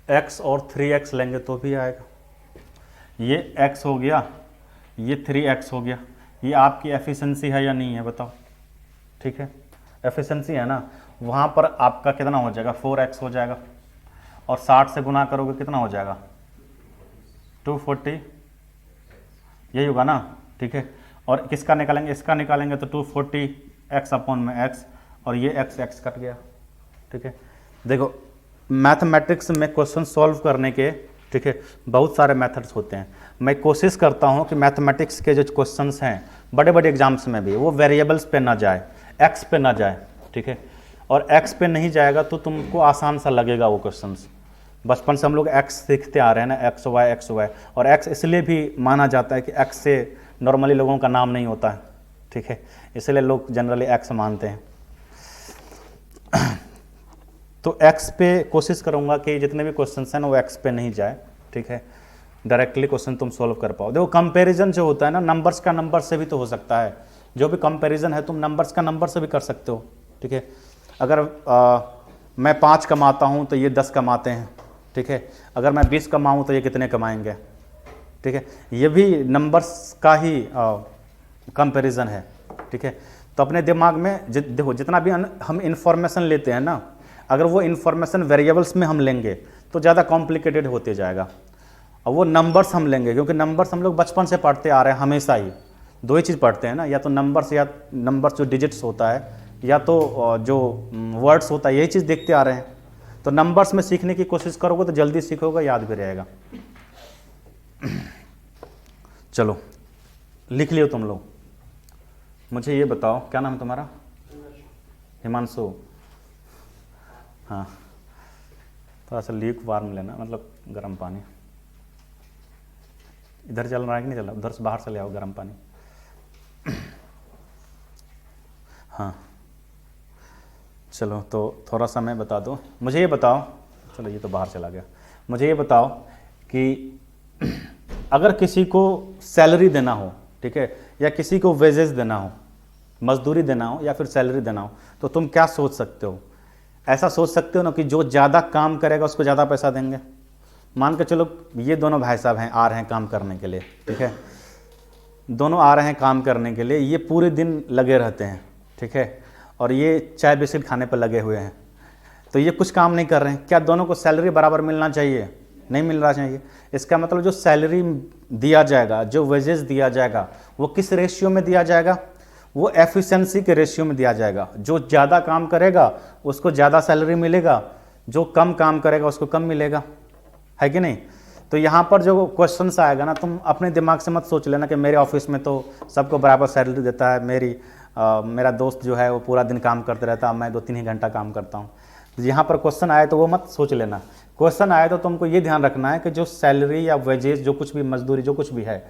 x और 3x लेंगे तो भी आएगा। ये x हो गया, ये 3x हो गया। ये आपकी एफिशिएंसी है या नहीं है बताओ? ठीक है, एफिशिएंसी है ना। वहाँ पर आपका कितना हो जाएगा? 4x हो जाएगा। और 60 से गुना करोगे कितना हो जाएगा? 240, यही होगा ना। ठीक है, और किसका निकालेंगे? इसका निकालेंगे तो 240 x अपॉन में x, और ये x कट गया। ठीक है, देखो मैथमेटिक्स में क्वेश्चन सॉल्व करने के, ठीक है, बहुत सारे मेथड्स होते हैं। मैं कोशिश करता हूँ कि मैथमेटिक्स के जो क्वेश्चंस हैं बड़े बड़े एग्जाम्स में भी वो वेरिएबल्स पे ना जाए, एक्स पे ना जाए। ठीक है, और एक्स पे नहीं जाएगा तो तुमको आसान सा लगेगा वो क्वेश्चंस। बचपन से हम लोग एक्स सीखते आ रहे हैं ना, एक्स वाई, और एक्स इसलिए भी माना जाता है कि एक्स से नॉर्मली लोगों का नाम नहीं होता है। ठीक है, इसलिए लोग जनरली एक्स मानते हैं। तो एक्स पे कोशिश करूंगा कि जितने भी क्वेश्चंस हैं ना वो एक्स पे नहीं जाए। ठीक है, डायरेक्टली क्वेश्चन तुम सोल्व कर पाओ। देखो कंपैरिजन जो होता है ना, नंबर्स का नंबर से भी तो हो सकता है। जो भी कंपैरिजन है तुम नंबर्स का नंबर से भी कर सकते हो। ठीक है, अगर मैं 5 कमाता हूँ तो ये 10 कमाते हैं। ठीक है, अगर मैं 20 कमाऊँ तो ये कितने कमाएंगे? ठीक है, ये भी नंबर्स का ही कंपैरिजन है। ठीक है, तो अपने दिमाग में देखो जितना भी हम इंफॉर्मेशन लेते हैं ना, अगर वो इंफॉर्मेशन वेरिएबल्स में हम लेंगे तो ज़्यादा कॉम्प्लिकेटेड होते जाएगा। और वो नंबर्स हम लेंगे, क्योंकि नंबर्स हम लोग बचपन से पढ़ते आ रहे हैं, हमेशा ही दो ही चीज़ पढ़ते हैं ना, या तो नंबर्स, या नंबर्स जो डिजिट्स होता है, या तो जो वर्ड्स होता है, यही चीज़ देखते आ रहे हैं। तो नंबर्स में सीखने की कोशिश करोगे तो जल्दी सीखोगे, याद भी रहेगा। चलो लिख लियो तुम लोग। मुझे ये बताओ, क्या नाम है तुम्हारा? हिमांशु। हाँ, थोड़ा सा लीक वार्म लेना, मतलब गर्म पानी। इधर चल रहा है कि नहीं चल रहा? उधर से बाहर से ले आओ गर्म पानी। हाँ चलो, तो थोड़ा सा मैं बता दो। मुझे ये बताओ, चलो ये तो बाहर चला गया। मुझे ये बताओ कि अगर किसी को सैलरी देना हो, ठीक है, या किसी को वेजेस देना हो, मजदूरी देना हो या फिर सैलरी देना हो, तो तुम क्या सोच सकते हो? ऐसा सोच सकते हो ना कि जो ज़्यादा काम करेगा उसको ज़्यादा पैसा देंगे। मान के चलो ये दोनों भाई साहब हैं, आ रहे हैं काम करने के लिए। ठीक है, दोनों आ रहे हैं काम करने के लिए, ये पूरे दिन लगे रहते हैं। ठीक है, और ये चाय बिस्किट खाने पर लगे हुए हैं, तो ये कुछ काम नहीं कर रहे हैं। क्या दोनों को सैलरी बराबर मिलना चाहिए? नहीं मिलना चाहिए। इसका मतलब जो सैलरी दिया जाएगा, जो वेजेस दिया जाएगा, वो किस रेशियो में दिया जाएगा? वो एफिशिएंसी के रेशियो में दिया जाएगा। जो ज़्यादा काम करेगा उसको ज़्यादा सैलरी मिलेगा, जो कम काम करेगा उसको कम मिलेगा, है कि नहीं? तो यहाँ पर जो क्वेश्चन आएगा ना, तुम अपने दिमाग से मत सोच लेना कि मेरे ऑफिस में तो सबको बराबर सैलरी देता है, मेरा दोस्त जो है वो पूरा दिन काम करते रहता है, मैं 2-3 ही घंटा काम करता हूँ। यहाँ पर क्वेश्चन आए तो वो मत सोच लेना। क्वेश्चन आए तो तुमको ये ध्यान रखना है कि जो सैलरी या वेजेस, जो कुछ भी मजदूरी, जो कुछ भी है,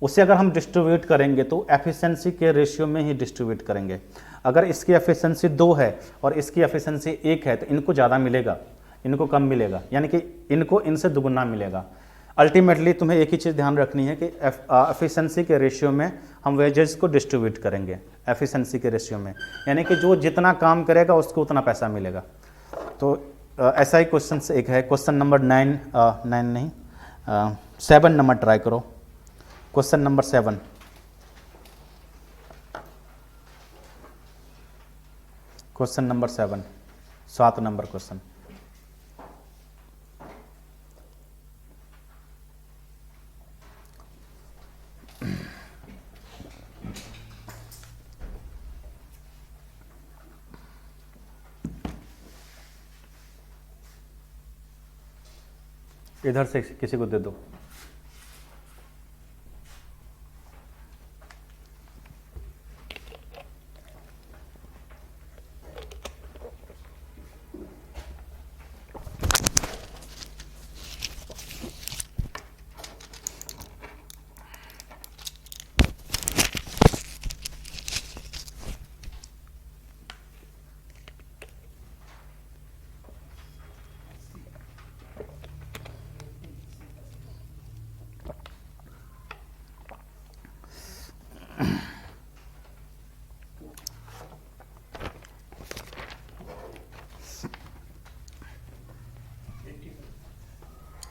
उसे अगर हम डिस्ट्रीब्यूट करेंगे तो एफिशिएंसी के रेशियो में ही डिस्ट्रीब्यूट करेंगे। अगर इसकी एफिशिएंसी 2 है और इसकी एफिशिएंसी 1 है तो इनको ज़्यादा मिलेगा, इनको कम मिलेगा, यानी कि इनको इनसे दुगुना मिलेगा। अल्टीमेटली तुम्हें एक ही चीज़ ध्यान रखनी है कि एफिशिएंसी के रेशियो में हम वेजेस को डिस्ट्रीब्यूट करेंगे, एफिशिएंसी के रेशियो में, यानी कि जो जितना काम करेगा उसको उतना पैसा मिलेगा। तो ऐसा ही क्वेश्चन एक है, क्वेश्चन नंबर 7 नंबर ट्राई करो। Question number 7, question number 7 number question. इधर से किसी को दे दो।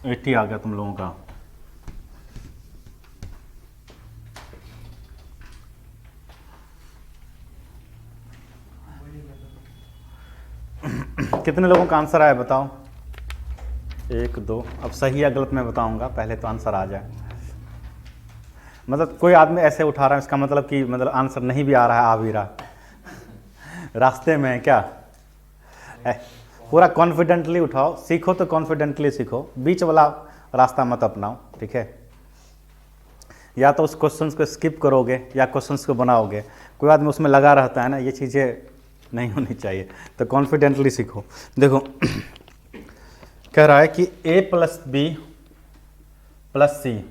80 आ गया तुम लोगों का। कितने लोगों का आंसर आया बताओ? 1 2। अब सही या गलत मैं बताऊंगा, पहले तो आंसर आ जाए। मतलब कोई आदमी ऐसे उठा रहा है, इसका मतलब कि मतलब आंसर नहीं भी आ रहा है, आ भी रहा रास्ते में है क्या? पूरा कॉन्फिडेंटली उठाओ, सीखो तो कॉन्फिडेंटली सीखो, बीच वाला रास्ता मत अपनाओ, ठीक है? या तो उस क्वेश्चंस को स्किप करोगे या क्वेश्चंस को बनाओगे। कोई आदमी उसमें लगा रहता है ना, ये चीज़ें नहीं होनी चाहिए। तो कॉन्फिडेंटली सीखो। देखो कह रहा है कि a + b + c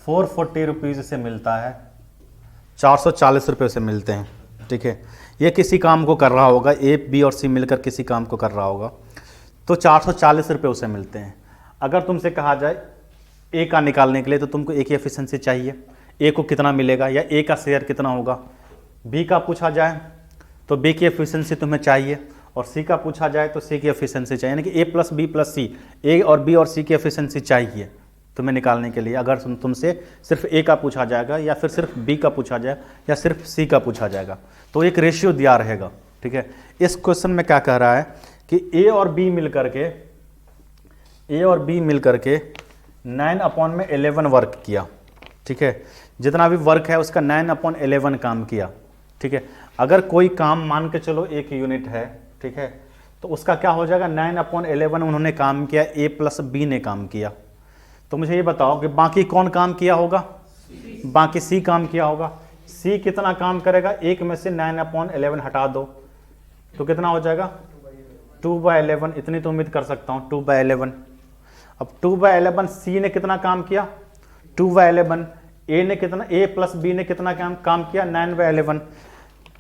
440 रुपीज़ से मिलता है, 440 रुपये से मिलते हैं, ठीक है? ये किसी काम को कर रहा होगा, ए बी और सी मिलकर किसी काम को कर रहा होगा, तो 440 रुपये उसे मिलते हैं। अगर तुमसे कहा जाए ए का निकालने के लिए, तो तुमको ए की एफिशिएंसी चाहिए, ए को कितना मिलेगा या ए का शेयर कितना होगा। बी का पूछा जाए तो बी की एफिशिएंसी तुम्हें चाहिए, और सी का पूछा जाए तो सी की एफिशिएंसी चाहिए, यानी कि ए + b + c, ए और बी और सी की एफिशिएंसी चाहिए तुम्हें निकालने के लिए। अगर तुमसे सिर्फ ए का पूछा जाएगा या फिर सिर्फ बी का पूछा जाए या सिर्फ सी का पूछा जाएगा, तो एक रेशियो दिया रहेगा, ठीक है? इस क्वेश्चन में क्या कह रहा है कि ए और बी मिलकर के 9/11 वर्क किया, ठीक है? जितना भी वर्क है उसका 9/11 काम किया, ठीक है? अगर कोई काम मान के चलो 1 यूनिट है, ठीक है, तो उसका क्या हो जाएगा? 9/11 उन्होंने काम किया, ए + बी ने काम किया। तो मुझे ये बताओ कि बाकी कौन काम किया होगा? बाकी सी काम किया होगा। सी कितना काम करेगा? 1 में से 9/11 हटा दो तो कितना हो जाएगा? 2/11। इतनी तो उम्मीद कर सकता हूँ, 2/11। अब 2/11 सी ने कितना काम किया? 2/11। ए ने कितना, ए + बी ने कितना काम किया? 9/11।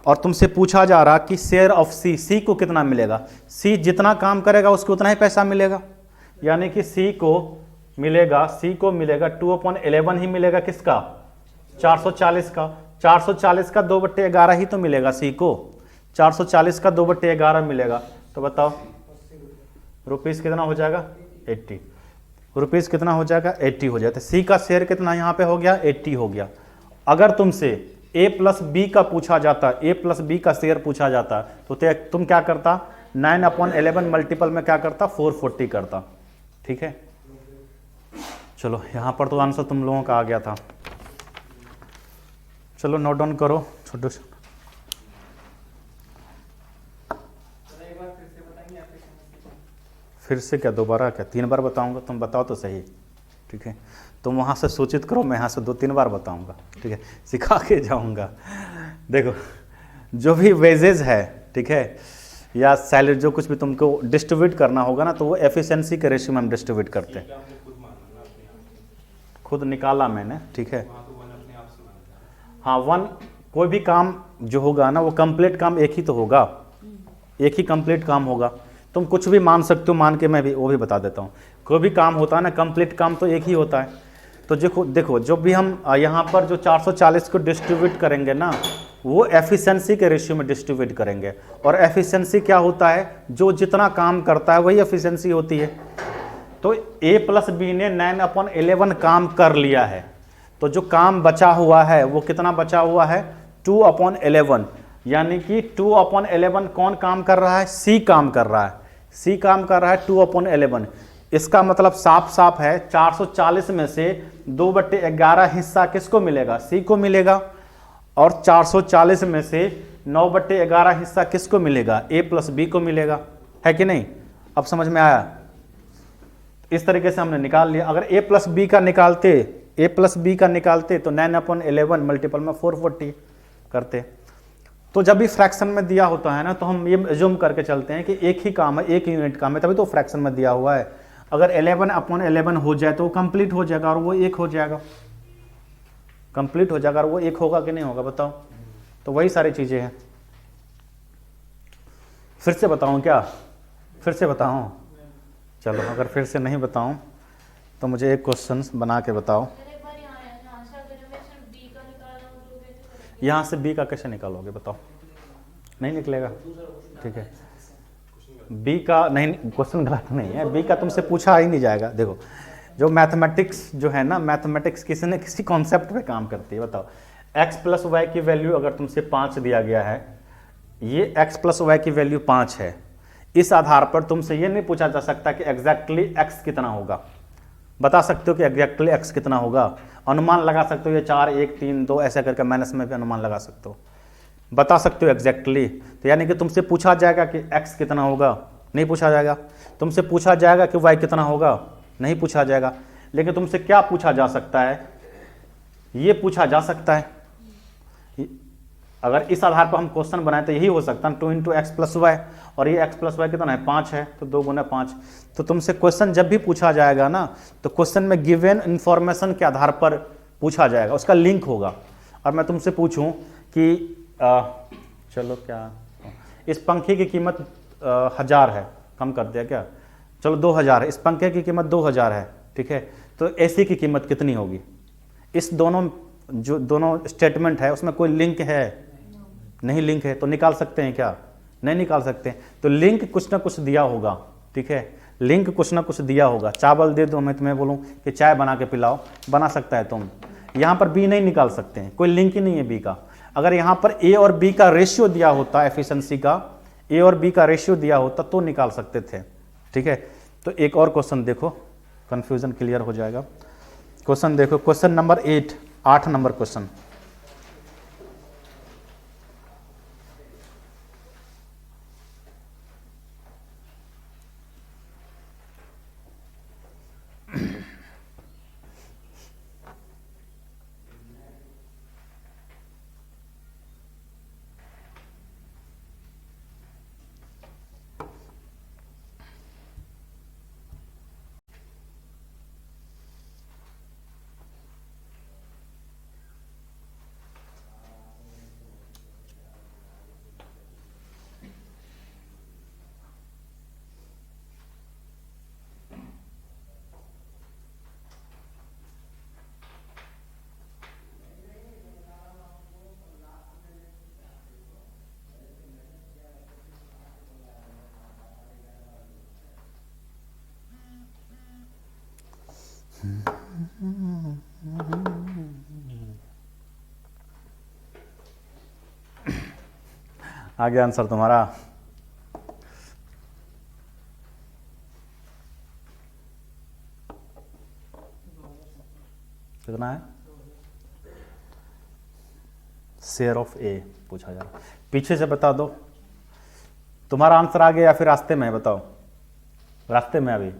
और तुमसे पूछा जा रहा कि शेयर ऑफ सी, सी को कितना मिलेगा? सी जितना काम करेगा उसको उतना ही पैसा मिलेगा, यानी कि सी को मिलेगा 2/11 ही मिलेगा। किसका? 440 का। 440 का 2/11 ही तो मिलेगा सी को, 440 का 2/11 मिलेगा। तो बताओ रुपीस कितना हो जाएगा? 80 रुपीस कितना हो जाएगा? 80 हो जाता है। सी का शेयर कितना यहाँ पे हो गया? 80 हो गया। अगर तुमसे ए + बी का पूछा जाता, ए + बी का शेयर पूछा जाता, तो तुम क्या करता? 9/11 मल्टीपल में क्या करता? 440 करता, ठीक है? चलो यहाँ पर तो आंसर तुम लोगों का आ गया था। चलो नोट डाउन करो छोटू। फिर से क्या? दोबारा क्या? 3 बार बताऊंगा, तुम बताओ तो सही, ठीक है? तुम वहाँ से सूचित करो, मैं यहाँ से 2-3 बार बताऊंगा, ठीक है? सिखा के जाऊंगा। देखो जो भी वेजेज है, ठीक है, या सैलरी, जो कुछ भी तुमको डिस्ट्रीब्यूट करना होगा ना, तो वो एफिशिएंसी के रेशियो में हम डिस्ट्रीब्यूट करते हैं। खुद निकाला मैंने, ठीक है? हाँ, 1 कोई भी काम जो होगा ना, वो कंप्लीट काम एक ही तो होगा, एक ही कंप्लीट काम होगा। तुम कुछ भी मान सकते हो, मान के मैं भी वो भी बता देता हूँ। कोई भी काम होता है ना, कंप्लीट काम तो एक ही होता है। तो देखो जो भी हम यहाँ पर जो 440 को डिस्ट्रीब्यूट करेंगे ना, वो एफिशिएंसी के रेशियो में डिस्ट्रीब्यूट करेंगे। और एफिशिएंसी क्या होता है? जो जितना काम करता है वही एफिशिएंसी होती है। तो ए + बी ने 9/11 काम कर लिया है, तो जो काम बचा हुआ है वो कितना बचा हुआ है? 2/11, यानी कि 2/11 कौन काम कर रहा है? सी काम कर रहा है। सी काम कर रहा है 2/11। इसका मतलब साफ साफ है, 440 में से 2/11 हिस्सा किसको मिलेगा? सी को मिलेगा। और 440 में से 9/11 हिस्सा किसको मिलेगा? ए + बी को मिलेगा, है कि नहीं? अब समझ में आया? इस तरीके से हमने निकाल लिया। अगर ए + बी का निकालते तो 9/11 मल्टीपल में 440 करते। तो जब भी फ्रैक्शन में दिया होता है ना, तो हम ये एज्यूम करके चलते हैं कि एक ही काम है, एक यूनिट काम है, तभी तो फ्रैक्शन में दिया हुआ है। अगर 11/11 हो जाए तो वो कंप्लीट हो जाएगा और वो 1 हो जाएगा, कंप्लीट हो जाएगा और वो 1 होगा कि नहीं होगा? बताओ। तो वही सारी चीज़ें हैं। फिर से बताऊं क्या? फिर से बताऊं? चलो अगर फिर से नहीं बताऊं तो मुझे एक क्वेश्चन बना के बताओ। यहाँ से बी का कैसे निकालोगे? बताओ। नहीं निकलेगा, ठीक है? बी का नहीं, क्वेश्चन गलत नहीं है, बी का तुमसे पूछा ही नहीं जाएगा। देखो जो मैथमेटिक्स जो है ना, मैथमेटिक्स किसी न किसी कॉन्सेप्ट पे काम करती है। बताओ x प्लस वाई की वैल्यू अगर तुमसे 5 दिया गया है, ये x प्लस वाई की वैल्यू 5 है, इस आधार पर तुमसे ये नहीं पूछा जा सकता कि एग्जैक्टली x कितना होगा। बता सकते हो कि एग्जैक्टली x कितना होगा, अनुमान लगा सकते हो, ये 4 1 3 2 ऐसा करके माइनस में भी अनुमान लगा सकते हो, बता सकते हो एग्जैक्टली। तो यानी कि तुमसे पूछा जाएगा कि x कितना होगा, नहीं पूछा जाएगा। तुमसे पूछा जाएगा कि y कितना होगा, नहीं पूछा जाएगा। लेकिन तुमसे क्या पूछा जा सकता है, ये पूछा जा सकता है। अगर इस आधार पर हम क्वेश्चन बनाए तो यही हो सकता है 2 इंटू एक्स प्लस वाई, और ये x प्लस वाई कितना है 5 है, तो 2 गुना 5। तो तुमसे क्वेश्चन जब भी पूछा जाएगा ना, तो क्वेश्चन में गिवन इंफॉर्मेशन के आधार पर पूछा जाएगा, उसका लिंक होगा। और मैं तुमसे पूछूं कि चलो क्या इस पंखे की कीमत 1000 है, कम कर दिया क्या, चलो 2000 है, इस पंखे की कीमत 2000 है, ठीक है, तो एसी की कीमत कितनी होगी। इस दोनों जो दोनों स्टेटमेंट है उसमें कोई लिंक है, नहीं लिंक है, तो निकाल सकते हैं क्या, नहीं निकाल सकते। तो लिंक कुछ ना कुछ दिया होगा, ठीक है, लिंक कुछ ना कुछ दिया होगा। चावल दे दो, मैं तुम्हें बोलूं कि चाय बना के पिलाओ, बना सकता है तुम, यहाँ पर बी नहीं निकाल सकते हैं, कोई लिंक ही नहीं है बी का। अगर यहाँ पर ए और बी का रेशियो दिया होता, एफिशिएंसी का ए और बी का रेशियो दिया होता तो निकाल सकते थे, ठीक है। तो एक और क्वेश्चन देखो, कंफ्यूजन क्लियर हो जाएगा। क्वेश्चन देखो, क्वेश्चन नंबर 8 नंबर क्वेश्चन। आ गया आंसर तुम्हारा। कितना है, शेयर ऑफ ए पूछा जा रहा। पीछे से बता दो तुम्हारा आंसर आ गया या फिर रास्ते में है, बताओ, रास्ते में अभी।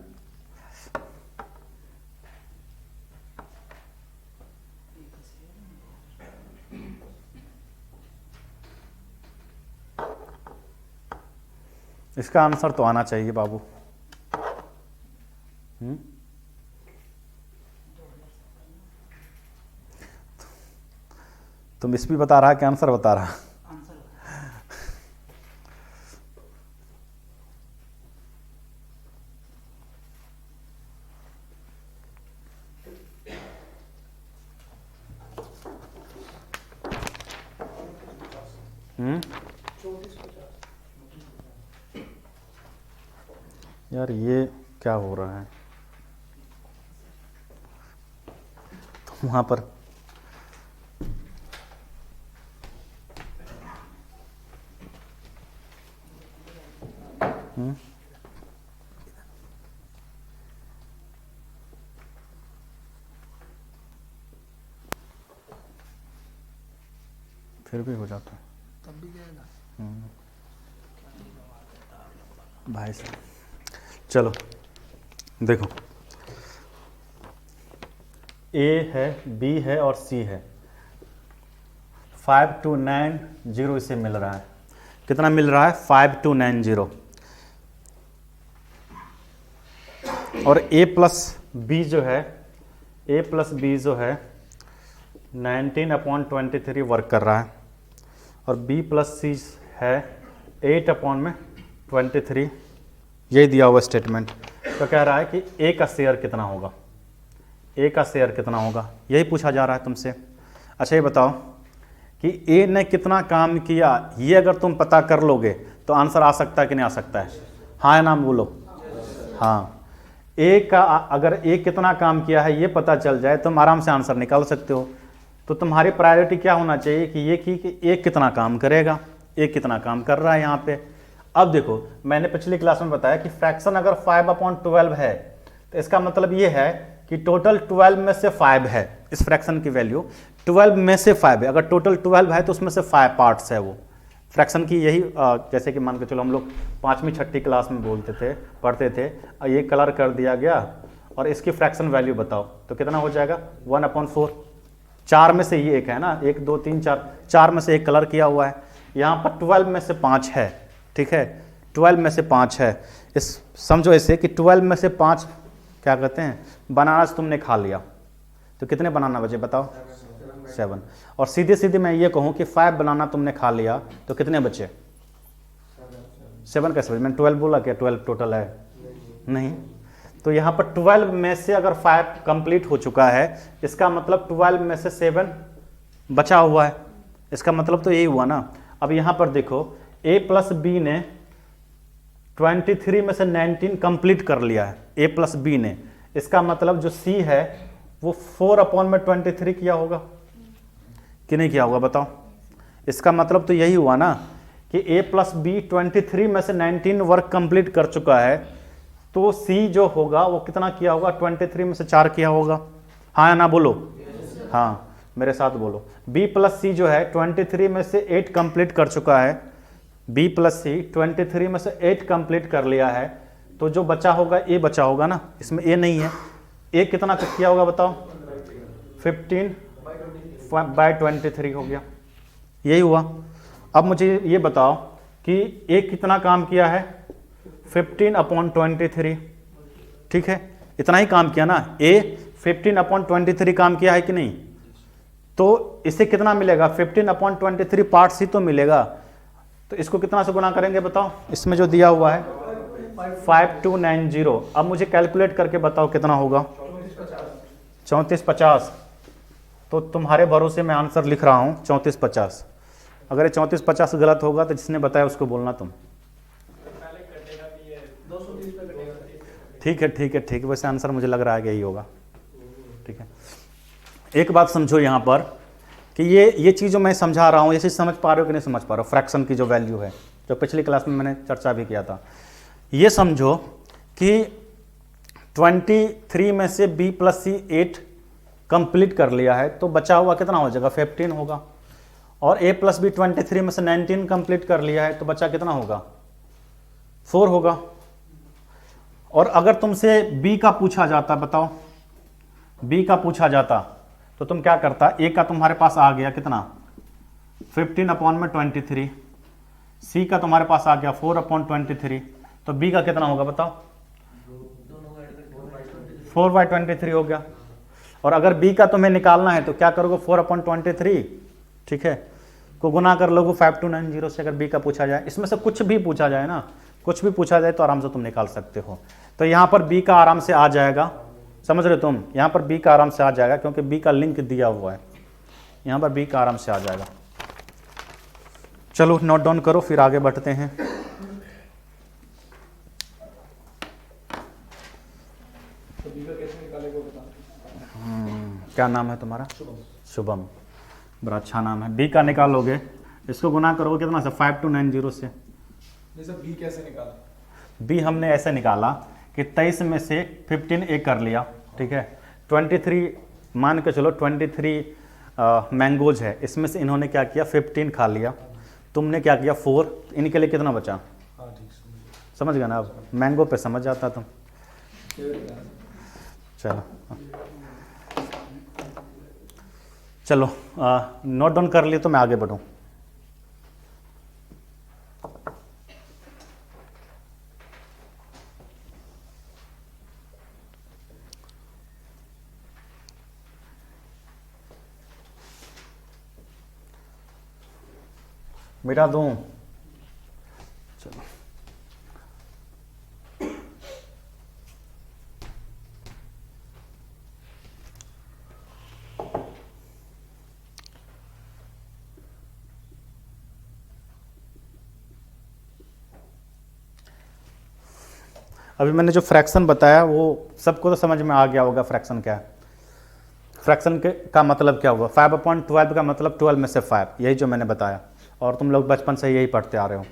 इसका आंसर तो आना चाहिए बाबू। तुम इस भी बता रहा कि आंसर बता रहा। यार ये क्या हो रहा है, तो वहां पर फिर भी हो जाता है, तब भी जाएगा भाई साहब। चलो देखो, ए है, बी है और सी है। 5290 इसे मिल रहा है। कितना मिल रहा है, 5290। और ए प्लस बी जो है, ए प्लस बी जो है 19/23 वर्क कर रहा है, और बी प्लस सी है 8/23। यही दिया हुआ स्टेटमेंट। तो कह रहा है कि ए का शेयर कितना होगा, ए का शेयर कितना होगा, यही पूछा जा रहा है तुमसे। अच्छा ये बताओ कि ए ने कितना काम किया, ये अगर तुम पता कर लोगे तो आंसर आ सकता है कि नहीं आ सकता है। हाँ या ना बोलो। हाँ, ए का अगर ए कितना काम किया है ये पता चल जाए तुम आराम से आंसर निकाल सकते हो। तो तुम्हारी प्रायोरिटी क्या होना चाहिए कि ये कि ए कितना काम करेगा, ए कितना काम कर रहा है यहाँ पे। अब देखो, मैंने पिछली क्लास में बताया कि फ्रैक्शन अगर 5/12 है तो इसका मतलब ये है कि टोटल 12 में से 5 है। इस फ्रैक्शन की वैल्यू 12 में से 5 है। अगर टोटल 12 है तो उसमें से 5 पार्ट्स है वो फ्रैक्शन की। यही जैसे कि मान के चलो हम लोग 5वीं 6ठी क्लास में बोलते थे, पढ़ते थे, ये कलर कर दिया गया और इसकी फ्रैक्शन वैल्यू बताओ तो कितना हो जाएगा 1/4। 4 में से ये एक है ना, 1 2 3 4, 4 में से एक कलर किया हुआ है। यहाँ पर 12 में से 5 है, ठीक है, 12 में से 5 है। इस समझो ऐसे कि 12 में से 5 क्या कहते हैं, बनाना तुमने खा लिया तो कितने बनाना बचे बताओ, 7। और सीधे सीधे मैं ये कहूँ कि 5 बनाना तुमने खा लिया तो कितने बचे, 7 कैसे बचे? मैंने 12 बोला क्या 12 टोटल है? नहीं। तो यहाँ पर 12 में से अगर 5 कंप्लीट हो चुका है इसका मतलब 12 में से 7 बचा हुआ है। इसका मतलब तो यही हुआ ना। अब यहाँ पर देखो a प्लस बी ने 23 में से 19 कंप्लीट कर लिया है, a प्लस बी ने। इसका मतलब जो c है वो 4/23 किया होगा कि नहीं किया होगा बताओ। इसका मतलब तो यही हुआ ना कि a प्लस बी 23 में से 19 वर्क कंप्लीट कर चुका है, तो c जो होगा वो कितना किया होगा, 23 में से 4 किया होगा। हाँ या ना बोलो। हाँ मेरे साथ बोलो। b प्लस सी जो है 23 में से 8 कंप्लीट कर चुका है, b प्लस सी 23 में से 8 कंप्लीट कर लिया है, तो जो बचा होगा a बचा होगा ना, इसमें a नहीं है। a कितना किया होगा बताओ, 15/23 हो गया, यही हुआ। अब मुझे ये बताओ कि a कितना काम किया है, 15/23, ठीक है, इतना ही काम किया ना। a 15/23 काम किया है कि नहीं, तो इसे कितना मिलेगा, 15/23 पार्ट्स ही तो मिलेगा। तो इसको कितना से गुना करेंगे बताओ, इसमें जो दिया हुआ है 5290। अब मुझे कैलकुलेट करके बताओ कितना होगा, 3450। तो तुम्हारे भरोसे मैं आंसर लिख रहा हूँ 3450। अगर ये 3450 गलत होगा तो जिसने बताया उसको बोलना तुम। ठीक है ठीक है ठीक है, वैसे आंसर मुझे लग रहा है कि यही होगा, ठीक है। एक बात समझो यहाँ पर कि ये चीज़ जो मैं समझा रहा हूँ, ये चीज़ समझ पा रहे हो कि नहीं समझ पा रहे हो। फ्रैक्शन की जो वैल्यू है, जो पिछली क्लास में मैंने चर्चा भी किया था, ये समझो कि 23 में से b प्लस सी 8 कंप्लीट कर लिया है, तो बचा हुआ कितना हो जाएगा, 15 होगा। और a प्लस बी 23 में से 19 कंप्लीट कर लिया है, तो बचा कितना होगा, 4 होगा। और अगर तुमसे b का पूछा जाता, बताओ b का पूछा जाता तो तुम क्या करता, a का तुम्हारे पास आ गया कितना, 15/23, c का तुम्हारे पास आ गया 4/23, तो b का कितना होगा बताओ, 4/23 हो गया। और अगर b का तुम्हें निकालना है तो क्या करोगे, 4/23, ठीक है, को गुना कर लोगे 5290 से। अगर b का पूछा जाए, इसमें से कुछ भी पूछा जाए ना, कुछ भी पूछा जाए तो आराम से तुम निकाल सकते हो। तो यहाँ पर b का आराम से आ जाएगा, समझ रहे हो तुम, यहाँ पर b का आराम से आ जाएगा क्योंकि b का लिंक दिया हुआ है, यहाँ पर b का आराम से आ जाएगा। चलो नोट डाउन करो, फिर आगे बढ़ते हैं। क्या नाम है तुम्हारा, शुभम, बड़ा अच्छा नाम है। b का निकालोगे, इसको गुना करोगे कितना से, 5290 से। b कैसे निकाला, b हमने ऐसे निकाला कि 23 में से 15 ए कर लिया, ठीक है, 23 मान के चलो 23 मैंगोज है, इसमें से इन्होंने क्या किया, 15 खा लिया, तुमने क्या किया 4, इनके लिए कितना बचा, समझ गया ना। अब मैंगो पे समझ जाता तुम। चलो नोट डाउन कर लिए तो मैं आगे बढ़ूँ। मिटा दूं, चलो अभी मैंने जो फ्रैक्शन बताया वो सबको तो समझ में आ गया होगा फ्रैक्शन क्या है। फ्रैक्शन के का मतलब क्या हुआ, 5/12 का मतलब 12 में से 5, यही जो मैंने बताया, और तुम लोग बचपन से यही पढ़ते आ रहे हो।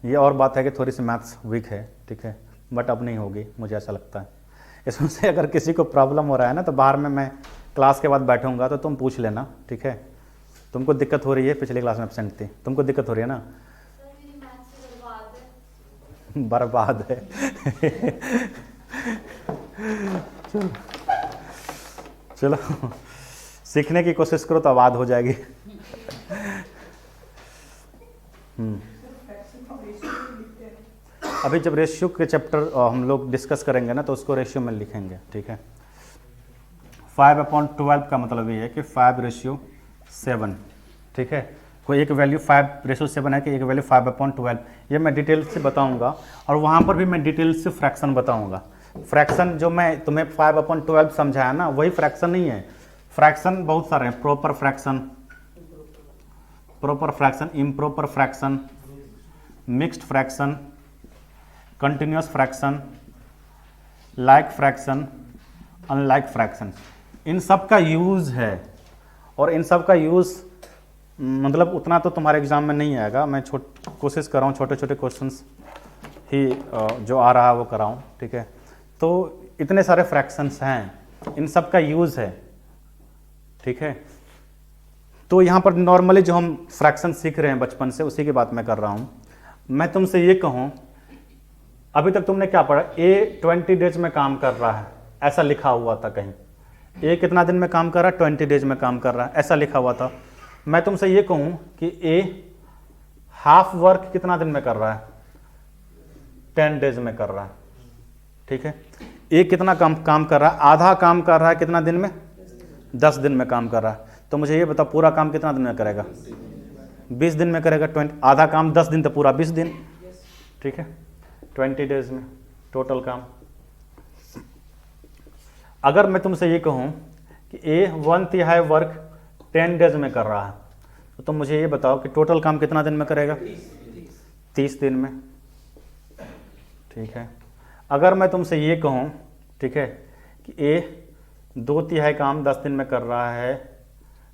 ये और बात है कि थोड़ी सी मैथ्स वीक है, ठीक है, बट अब नहीं होगी मुझे ऐसा लगता है। इसमें से अगर किसी को प्रॉब्लम हो रहा है ना तो बाहर में मैं क्लास के बाद बैठूंगा तो तुम पूछ लेना, ठीक है। तुमको दिक्कत हो रही है, पिछली क्लास में एब्सेंट थी, तुमको दिक्कत हो रही है ना? बर्बाद है। चलो चलो सीखने की कोशिश करो तो आबाद हो जाएगी। अभी जब रेशियो के चैप्टर हम लोग डिस्कस करेंगे ना तो उसको रेशियो में लिखेंगे, ठीक है। 5/12 का मतलब ये है कि 5:7, ठीक है। कोई एक वैल्यू 5:7 है कि एक वैल्यू 5/12, ये मैं डिटेल से बताऊंगा, और वहाँ पर भी मैं डिटेल से फ्रैक्शन बताऊंगा। फ्रैक्शन जो मैं तुम्हें 5/12 समझाया ना वही फ्रैक्शन नहीं है। फ्रैक्शन बहुत सारे हैं, proper fraction, improper fraction, mixed fraction, continuous fraction, like fraction, unlike fraction. इन सब का यूज़ है, और इन सब का यूज़ मतलब उतना तो तुम्हारे एग्जाम में नहीं आएगा। मैं कोशिश कर रहा हूँ छोटे छोटे क्वेश्चंस ही जो आ रहा है वो कराऊँ, ठीक है। तो इतने सारे फ्रैक्शंस हैं, इन सब का यूज़ है, ठीक है। तो यहाँ पर नॉर्मली जो हम फ्रैक्शन सीख रहे हैं बचपन से उसी की बात मैं कर रहा हूँ। मैं तुमसे ये कहूँ, अभी तक तुमने क्या पढ़ा, ए 20 डेज में काम कर रहा है, ऐसा लिखा हुआ था कहीं। ए कितना दिन में काम कर रहा है, 20 डेज में काम कर रहा है, ऐसा लिखा हुआ था। मैं तुमसे ये कहूँ कि ए हाफ वर्क कितना दिन में कर रहा है, 10 डेज में कर रहा है, ठीक है। ए कितना काम कर रहा है, आधा काम कर रहा है कितना दिन में, 10 दिन में काम कर रहा है। तो मुझे ये बताओ पूरा काम कितना दिन में करेगा, 20 दिन में करेगा। 20 आधा काम 10 दिन तो पूरा 20 दिन, ठीक है, 20 डेज में टोटल काम। अगर मैं तुमसे ये कहूँ कि ए 1/3 वर्क 10 डेज में कर रहा है, तो तुम मुझे ये बताओ कि टोटल काम कितना दिन में करेगा, 30 दिन में, ठीक है। अगर मैं तुमसे ये कहूँ, ठीक है, कि ए 2/3 काम 10 दिन में कर रहा है,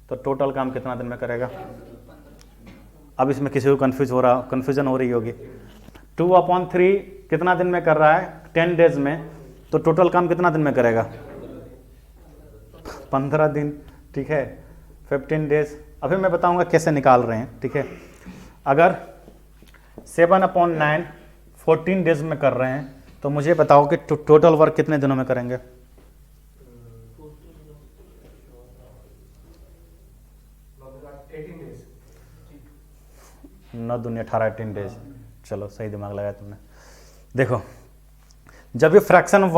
तो टोटल काम कितना दिन में करेगा। अब इसमें किसी को कन्फ्यूजन हो रही होगी। 2/3 कितना दिन में कर रहा है, 10 डेज में, तो टोटल काम कितना दिन में करेगा, 15 दिन, ठीक है, 15 डेज। अभी मैं बताऊंगा कैसे निकाल रहे हैं, ठीक है। अगर 7/9 14 डेज में कर रहे हैं, तो मुझे बताओ कि टोटल वर्क कितने दिनों में करेंगे। 9 दूनी 18, 18 डेज। चलो सही दिमाग लगाया तुमने। देखो जब ये फ्रैक्शन ऑफ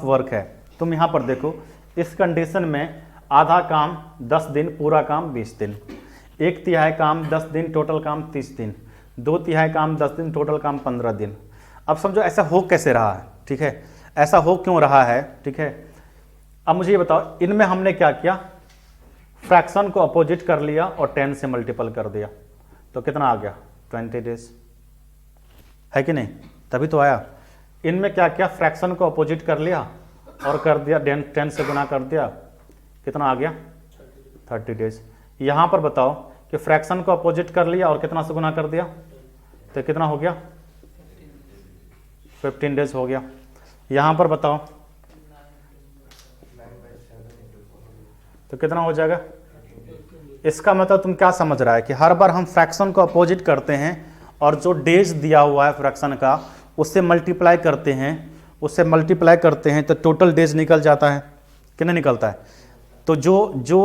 वर्क है, तुम यहाँ पर देखो, इस कंडीशन में आधा काम 10 दिन, पूरा काम 20 दिन, 1/3 काम 10 दिन, टोटल काम 30 दिन, 2/3 काम 10 दिन, टोटल काम 15 दिन। अब समझो ऐसा हो कैसे रहा है, ठीक है, ऐसा हो क्यों रहा है, ठीक है। अब मुझे ये बताओ, इनमें हमने क्या किया, फ्रैक्शन को अपोजिट कर लिया और 10 से मल्टीपल कर दिया, तो कितना आ गया, 20 डेज, है कि नहीं, तभी तो आया। इनमें क्या किया, फ्रैक्शन को अपोजिट कर लिया और कर दिया 10 से गुना कर दिया, कितना आ गया, 30 डेज। यहाँ पर बताओ कि फ्रैक्शन को अपोजिट कर लिया और कितना से गुना कर दिया, तो कितना हो गया, 15 डेज हो गया। यहाँ पर बताओ तो कितना हो जाएगा। इसका मतलब तुम क्या समझ रहा है कि हर बार हम फ्रैक्शन को अपोजिट करते हैं और जो डेज दिया हुआ है फ्रैक्शन का उससे मल्टीप्लाई करते हैं, तो टोटल डेज निकल जाता है कि नहीं निकलता है। तो जो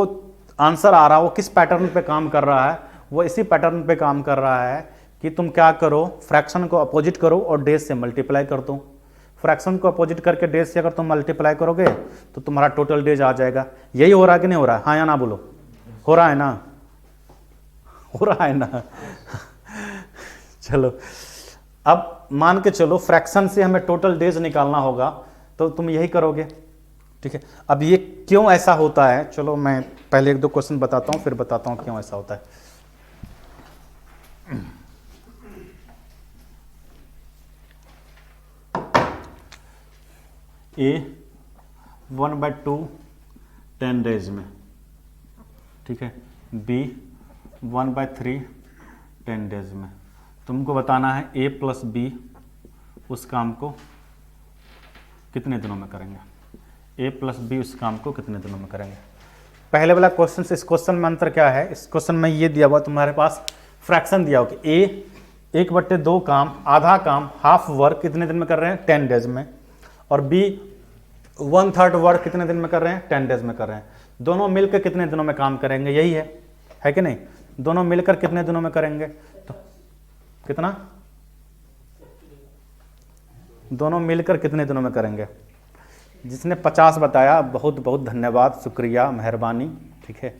आंसर आ रहा है वो किस पैटर्न पे काम कर रहा है, वो इसी पैटर्न पे काम कर रहा है कि तुम क्या करो, फ्रैक्शन को अपोजिट करो और डेज से मल्टीप्लाई कर दो। फ्रैक्शन को अपोजिट करके डेज से अगर तुम मल्टीप्लाई करोगे तो तुम्हारा टोटल डेज आ जाएगा। यही हो रहा है कि नहीं हो रहा है, हाँ या ना बोलो, हो रहा है ना, हो रहा है ना। चलो अब मान के चलो फ्रैक्शन से हमें टोटल डेज निकालना होगा, तो तुम यही करोगे, ठीक है। अब ये क्यों ऐसा होता है, चलो मैं पहले 1-2 क्वेश्चन बताता हूँ, फिर बताता हूँ क्यों ऐसा होता है। ए 1/2 10 डेज में, ठीक है, बी 1/3 10 डेज में। तुमको बताना है ए प्लस बी उस काम को कितने दिनों में करेंगे। ए प्लस बी उस काम को कितने दिनों में करेंगे। पहले वाला क्वेश्चन से इस क्वेश्चन में अंतर क्या है, इस क्वेश्चन में ये दिया हुआ तुम्हारे पास फ्रैक्शन दिया हो कि ए 1/2 काम, आधा काम, हाफ वर्क कितने दिन में कर रहे हैं 10 डेज में, और बी 1/3 वर्क कितने दिन में कर रहे हैं 10 डेज में कर रहे हैं। दोनों मिलकर कितने दिनों में काम करेंगे, यही है कि नहीं। दोनों मिलकर कितने दिनों में करेंगे, तो कितना, दोनों मिलकर कितने दिनों में करेंगे। जिसने 50 बताया बहुत बहुत धन्यवाद, शुक्रिया, मेहरबानी, ठीक है।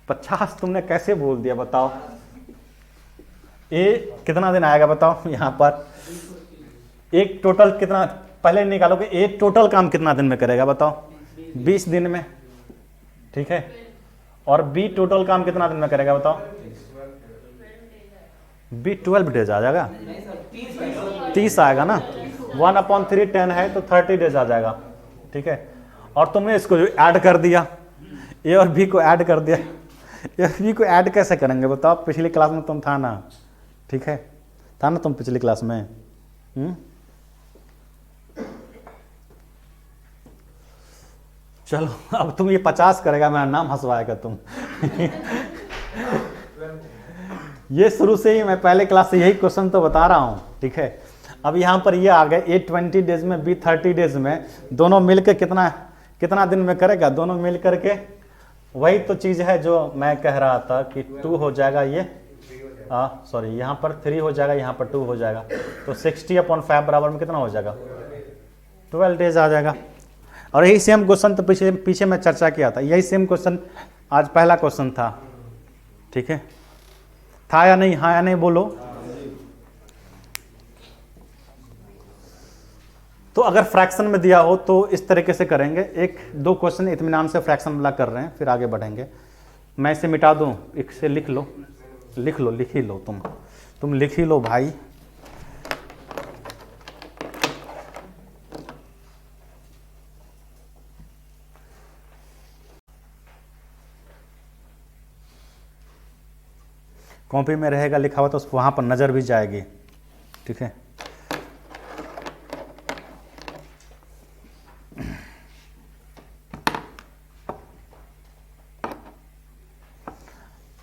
50 तुमने कैसे बोल दिया बताओ। ए कितना दिन आएगा बताओ, यहाँ पर एक टोटल कितना, पहले निकालो कि ए टोटल काम कितना दिन में करेगा बताओ, 20 दिन में, ठीक है। और बी टोटल काम कितना दिन में करेगा बताओ, बी 12 डेज आ जाएगा, 30 आएगा ना, 1/3 10 है तो 30 डेज आ जाएगा, ठीक है। और तुमने इसको ऐड कर दिया, ए और बी को ऐड कर दिया। ए और बी को ऐड कैसे करेंगे बताओ, पिछली क्लास में तुम था ना, ठीक है, था ना तुम पिछली क्लास में। चलो अब तुम ये 50 करेगा, मेरा नाम हंसवाएगा तुम। ये शुरू से ही मैं पहले क्लास से यही क्वेश्चन तो बता रहा हूँ, ठीक है। अब यहाँ पर ये आ गए ए 20 डेज में, बी 30 डेज में, दोनों मिलकर कितना कितना दिन में करेगा, दोनों मिल करके वही तो चीज़ है जो मैं कह रहा था कि 2 हो जाएगा ये, सॉरी यहाँ पर 3 हो जाएगा, यहाँ पर 2 हो जाएगा, तो 60/5 बराबर में कितना हो जाएगा 12 डेज आ जाएगा। और यही सेम क्वेश्चन तो पीछे मैं चर्चा किया था, यही सेम क्वेश्चन आज पहला क्वेश्चन था, ठीक है, था या नहीं, हाँ या नहीं बोलो। तो अगर फ्रैक्शन में दिया हो तो इस तरीके से करेंगे, 1-2 क्वेश्चन इत्मीनान से फ्रैक्शन वाला कर रहे हैं, फिर आगे बढ़ेंगे। मैं इसे मिटा दूं, इसे लिख लो, लिख ही लो, तुम लिख ही लो भाई। कॉपी में रहेगा लिखा हुआ तो वहां पर नजर भी जाएगी, ठीक है।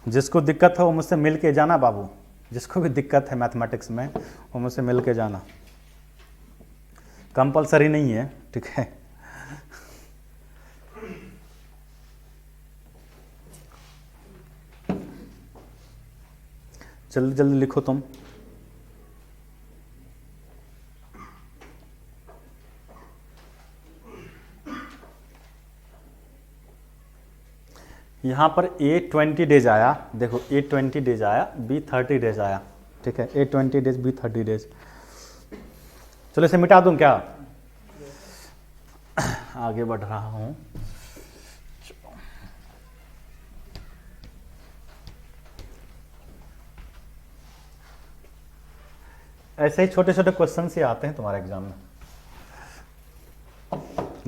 जिसको दिक्कत है वो मुझसे मिल के जाना बाबू, जिसको भी दिक्कत है मैथमेटिक्स में वो मुझसे मिल के जाना, कंपलसरी नहीं है, ठीक है। जल्दी जल्दी लिखो तुम। यहाँ पर ए 20 डेज आया, देखो ए 20 डेज आया, बी 30 डेज आया, ठीक है, ए 20 डेज, बी 30 डेज। चलो इसे मिटा दूं क्या, आगे बढ़ रहा हूं। ऐसे ही छोटे छोटे क्वेश्चन से आते हैं तुम्हारे एग्जाम में,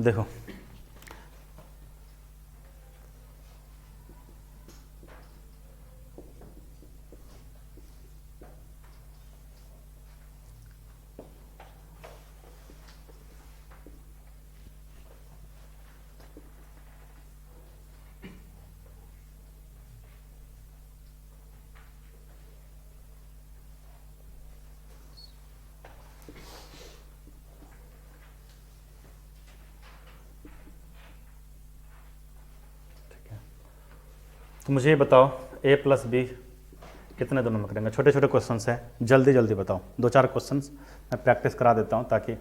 देखो। तो मुझे ये बताओ ए प्लस बी कितने दिनों में करेंगे। छोटे छोटे क्वेश्चन हैं, जल्दी जल्दी बताओ, 2-4 क्वेश्चन मैं प्रैक्टिस करा देता हूं ताकि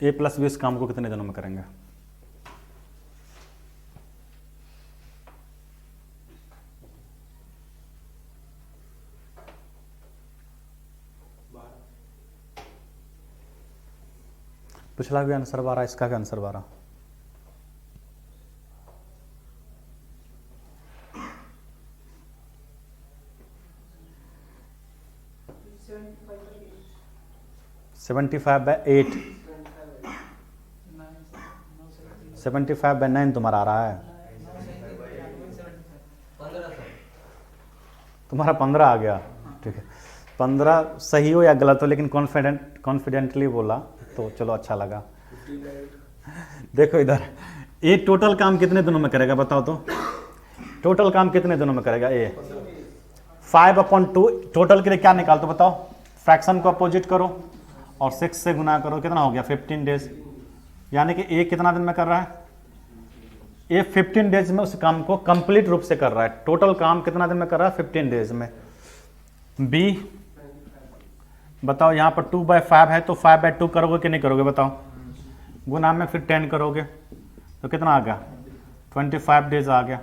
ए प्लस बी इस काम को कितने दिनों में करेंगे। पिछला भी आंसर 12, इसका भी आंसर 12। 75/8, 75/9 तुम्हारा आ रहा है, तुम्हारा 15 आ गया। ठीक है, 15 सही हो या गलत हो, लेकिन कॉन्फिडेंटली बोला तो चलो अच्छा लगा। देखो इधर, ये टोटल काम कितने दिनों में करेगा बताओ तो, टोटल काम कितने दिनों में करेगा ये? 5/2। टोटल के लिए क्या निकाल तो बताओ, फ्रैक्शन को अपोजिट करो और 6 से गुना करो, कितना हो गया 15 डेज। यानी कि ए कितना दिन में कर रहा है, ये 15 डेज में उस काम को कंप्लीट रूप से कर रहा है। टोटल काम कितना दिन में कर रहा है, 15 डेज में। बी बताओ, यहाँ पर 2/5 है तो 5/2 करोगे कि नहीं करोगे बताओ, गुना में फिर 10 करोगे तो कितना आ गया, 25 डेज आ गया।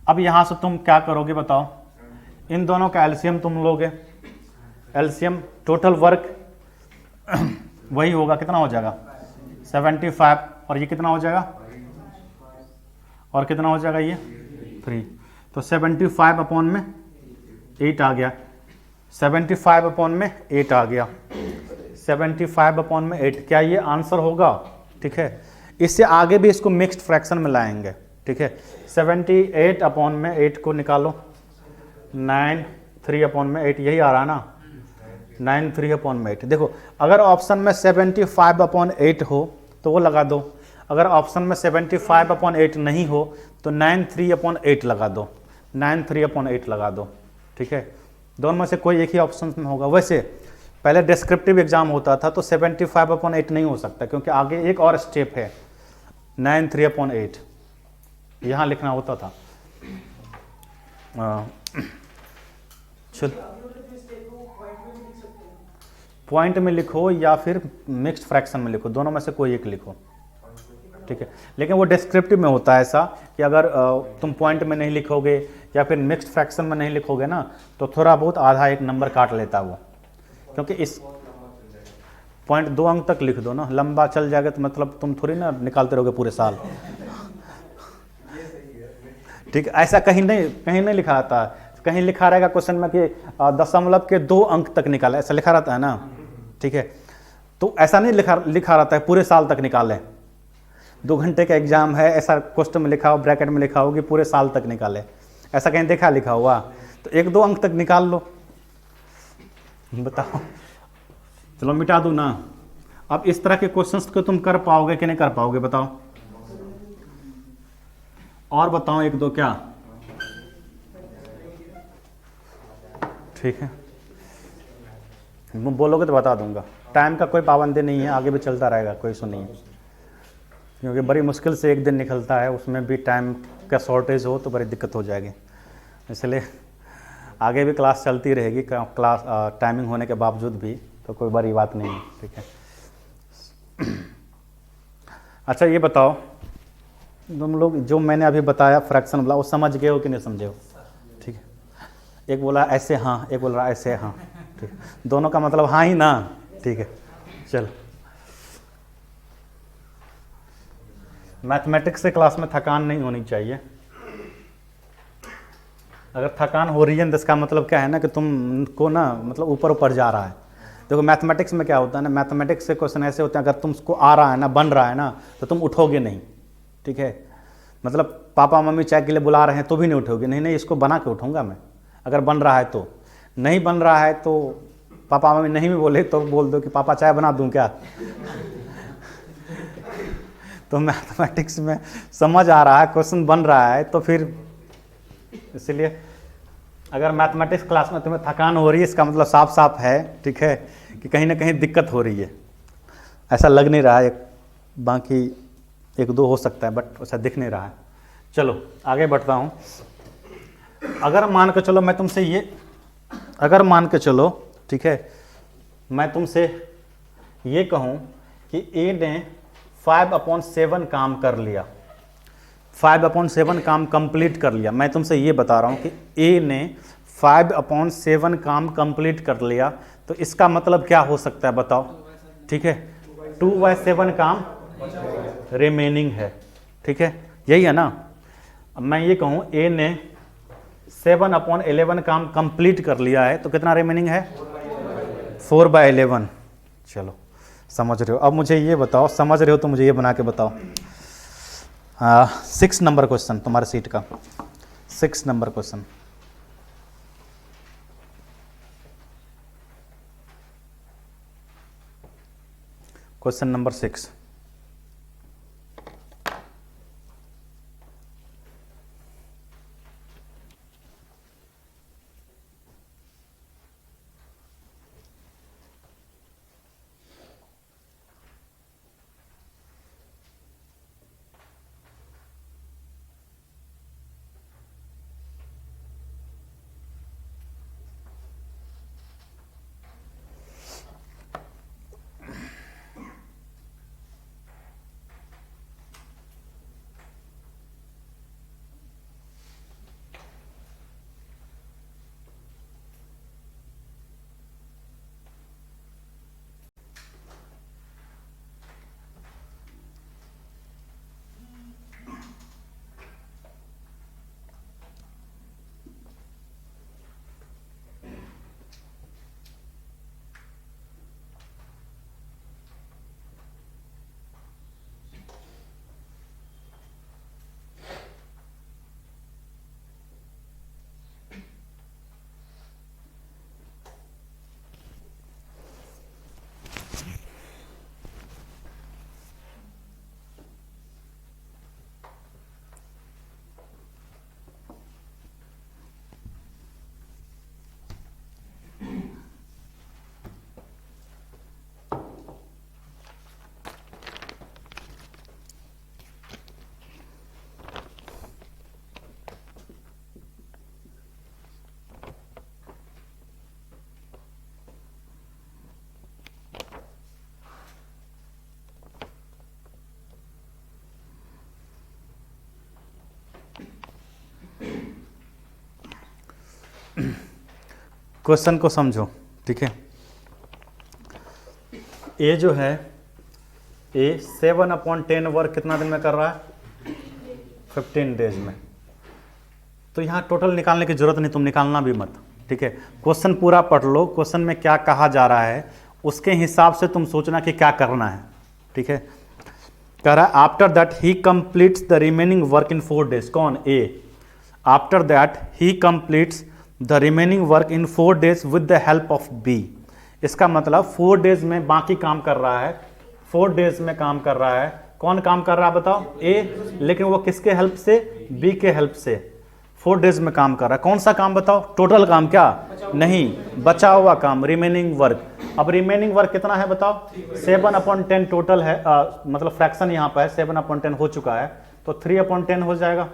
अब यहाँ से तुम क्या करोगे बताओ, इन दोनों का एलसीएम तुम लोगे, एलसीएम टोटल वर्क वही होगा, कितना हो जाएगा 75, और ये कितना हो जाएगा, और कितना हो जाएगा ये 3, तो 75/8 आ गया, 75/8 आ गया, 75/8। क्या ये आंसर होगा? ठीक है, इससे आगे भी इसको मिक्स्ड फ्रैक्शन में लाएंगे। ठीक है, 78/8 को निकालो, 9/3/8, यही आ रहा ना, 9/3/8। देखो अगर ऑप्शन में 75/8 हो तो वो लगा दो, अगर ऑप्शन में 75/8 नहीं हो तो 9/3/8 लगा दो, 9/3/8 लगा दो। ठीक है, दोनों में से कोई एक ही ऑप्शन में होगा। वैसे पहले डिस्क्रिप्टिव एग्जाम होता था तो 75/8 नहीं हो सकता, क्योंकि आगे एक और स्टेप है, 9/3/8 यहाँ लिखना होता था। चल पॉइंट में लिखो या फिर मिक्स्ड फ्रैक्शन में लिखो, दोनों में से कोई एक लिखो। ठीक है, लेकिन वो डिस्क्रिप्टिव में होता है ऐसा कि अगर तुम पॉइंट में नहीं लिखोगे या फिर मिक्स्ड फ्रैक्शन में नहीं लिखोगे ना, तो थोड़ा बहुत आधा एक नंबर काट लेता वो, क्योंकि इस पॉइंट 2 अंक तक लिख दो ना, लंबा चल जाएगा तो मतलब तुम थोड़ी ना निकालते रहोगे पूरे साल। ठीक है, ऐसा कहीं नहीं लिखा रहता है, कहीं लिखा रहेगा क्वेश्चन में कि दशमलव के 2 अंक तक निकाले, ऐसा लिखा रहता है ना। ठीक है, तो ऐसा नहीं लिखा रहता है पूरे साल तक निकाले, 2 घंटे का एग्जाम है, ऐसा क्वेश्चन में लिखा हो, ब्रैकेट में लिखा हो कि पूरे साल तक निकाले, ऐसा कहीं देखा लिखा हुआ? तो 1-2 अंक तक निकाल लो, बताओ। चलो मिटा दूं ना। अब इस तरह के क्वेश्चंस को तुम कर पाओगे कि नहीं कर पाओगे बताओ, और बताओ 1-2 क्या? ठीक है, बोलोगे तो बता दूंगा, टाइम का कोई पाबंदी नहीं है, आगे भी चलता रहेगा, कोई इशू नहीं है, क्योंकि बड़ी मुश्किल से एक दिन निकलता है, उसमें भी टाइम का शॉर्टेज हो तो बड़ी दिक्कत हो जाएगी। इसलिए आगे भी क्लास चलती रहेगी, क्लास टाइमिंग होने के बावजूद भी, तो कोई बड़ी बात नहीं है। ठीक है, अच्छा ये बताओ, तुम लोग जो मैंने अभी बताया फ्रैक्शन वाला, वो समझ गए हो कि नहीं समझे हो? ठीक है, एक बोला ऐसे हाँ, एक बोल रहा ऐसे हाँ। ठीक, दोनों का मतलब हाँ ही ना। ठीक है, चलो। मैथमेटिक्स से क्लास में थकान नहीं होनी चाहिए, अगर थकान हो रही है तो इसका मतलब क्या है ना कि तुमको ना मतलब ऊपर ऊपर जा रहा है। देखो मैथमेटिक्स में क्या होता है ना, मैथमेटिक्स से क्वेश्चन ऐसे होते हैं, अगर तुमको आ रहा है ना, बन रहा है ना, तो तुम उठोगे नहीं। ठीक है, मतलब पापा मम्मी चाय के लिए बुला रहे हैं तो भी नहीं उठोगे, नहीं इसको बना के उठूंगा मैं, अगर बन रहा है तो। नहीं बन रहा है तो पापा मम्मी नहीं भी बोले तो बोल दो कि पापा चाय बना दूं क्या। तो मैथमेटिक्स में समझ आ रहा है, क्वेश्चन बन रहा है, तो फिर इसलिए अगर मैथमेटिक्स क्लास में तुम्हें थकान हो रही है, इसका मतलब साफ साफ है, ठीक है, कि कहीं ना कहीं दिक्कत हो रही है। ऐसा लग नहीं रहा है, बाकी 1-2 हो सकता है, बट ऐसा दिख नहीं रहा है। चलो आगे बढ़ता हूँ। अगर मान के चलो मैं तुमसे ये, अगर मान के चलो, ठीक है, मैं तुमसे ये कहूँ कि ए ने 5/7 काम कर लिया, 5/7 काम कंप्लीट कर लिया। मैं तुमसे ये बता रहा हूँ कि ए ने 5/7 काम कंप्लीट कर लिया, तो इसका मतलब क्या हो सकता है बताओ? ठीक है, 2/7 काम रिमेनिंग है। ठीक है, यही है ना। अब मैं ये कहूँ ए ने 7/11 काम कंप्लीट कर लिया है, तो कितना रिमेनिंग है? 4/11। चलो समझ रहे हो। अब मुझे ये बताओ, समझ रहे हो तो मुझे ये बना के बताओ। 6 नंबर क्वेश्चन तुम्हारे सीट का, 6 number question. Question number 6। Question को समझो, ठीक है। ए जो है, ए 7/10 वर्क कितना दिन में कर रहा है? 15 डेज में। तो यहाँ टोटल निकालने की जरूरत नहीं, तुम निकालना भी मत, ठीक है। क्वेश्चन पूरा पढ़ लो, क्वेश्चन में क्या कहा जा रहा है उसके हिसाब से तुम सोचना कि क्या करना है, ठीक है। कह रहा है after that he completes the remaining work in 4 days. कौन? A. After that he completes the remaining work in 4 days with the help of B. इसका मतलब 4 डेज में बाकी काम कर रहा है, 4 डेज में काम कर रहा है। कौन काम कर रहा है बताओ? ए। लेकिन वो किसके हेल्प से? बी के हेल्प से 4 डेज में काम कर रहा है। कौन सा काम बताओ? टोटल काम क्या? नहीं, बचा हुआ काम, रिमेनिंग वर्क। अब रिमेनिंग वर्क कितना है बताओ? 7/10 टोटल है, मतलब फ्रैक्शन यहाँ पर है, 7/10 हो चुका है, तो 3/10 हो जाएगा।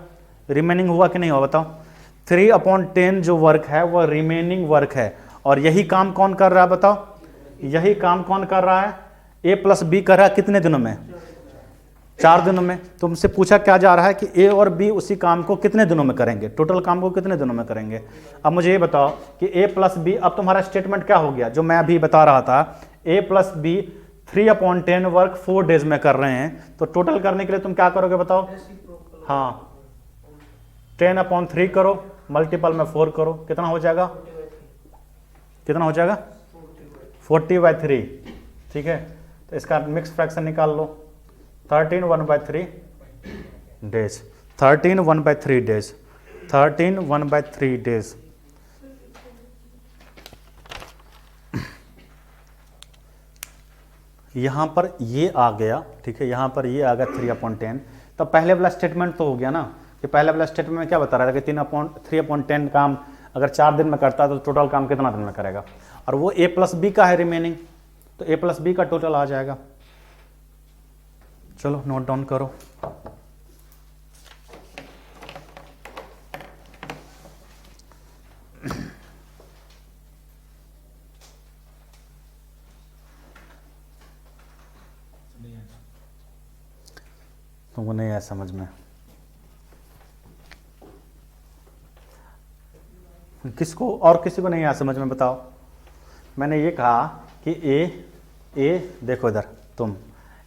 रिमेनिंग हुआ कि नहीं हुआ बताओ? 3/10 जो वर्क है वो रिमेनिंग वर्क है। और यही काम कौन कर रहा है बताओ? यही काम कौन कर रहा है? ए प्लस बी कर रहा है। कितने दिनों में? 4 दिनों में। तुमसे पूछा क्या जा रहा है कि ए और बी उसी काम को कितने दिनों में करेंगे, टोटल काम को कितने दिनों में करेंगे। अब मुझे ये बताओ कि ए प्लस बी, अब तुम्हारा स्टेटमेंट क्या हो गया जो मैं अभी बता रहा था? ए प्लस बी 3/10 वर्क 4 डेज में कर रहे हैं, तो टोटल करने के लिए तुम क्या करोगे बताओ? हाँ, 10/3 करो, मल्टीपल में 4 करो, कितना हो जाएगा? कितना हो जाएगा? 40/3, ठीक है। तो इसका मिक्स फ्रैक्शन निकाल लो, 13 1/3 डेज, 13 1/3 डेज, 13 1/3 डेज। यहाँ पर ये आ गया, ठीक है, यहाँ पर ये आ गया 3/10। तो पहले वाला स्टेटमेंट तो हो गया ना, कि पहले वाला स्टेटमेंट में क्या बता रहा था कि 3/10 काम अगर 4 दिन में करता है तो टोटल काम कितना दिन में करेगा। और वो ए प्लस बी का है रिमेनिंग, तो ए प्लस बी का टोटल आ जाएगा। चलो नोट डाउन करो। तुमको नहीं आया समझ में? किसको और किसी को नहीं आया समझ में बताओ? मैंने ये कहा कि ए देखो इधर, तुम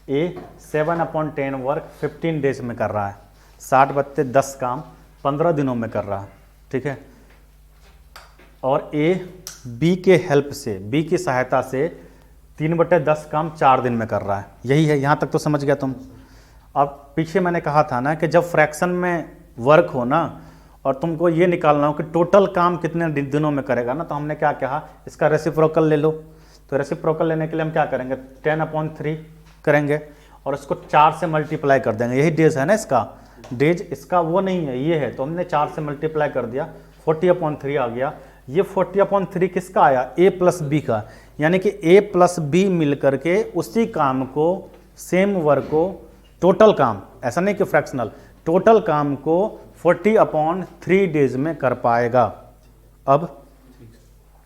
ए 7/10 वर्क 15 डेज में कर रहा है, 60 बत्ते 10 काम 15 दिनों में कर रहा है, ठीक है। और ए बी के हेल्प से, बी की सहायता से 3/10 काम 4 दिन में कर रहा है, यही है, यहाँ तक तो समझ गया तुम। अब पीछे मैंने कहा था ना कि जब फ्रैक्शन में वर्क हो ना और तुमको ये निकालना हो कि टोटल काम कितने दिनों में करेगा ना, तो हमने क्या कहा, इसका रेसिप्रोकल ले लो। तो रेसिप्रोकल लेने के लिए हम क्या करेंगे, 10/3 करेंगे और इसको 4 से मल्टीप्लाई कर देंगे। यही डेज है ना इसका, डेज इसका वो नहीं है, ये है, तो हमने 4 से मल्टीप्लाई कर दिया, 40/3 आ गया। ये 40/3 किसका आया, a प्लस बी का, यानी कि a प्लस बी मिल करके उसी काम को, सेम वर्क को, टोटल काम, ऐसा नहीं कि फ्रैक्शनल, टोटल काम को 40/3 डेज में कर पाएगा। अब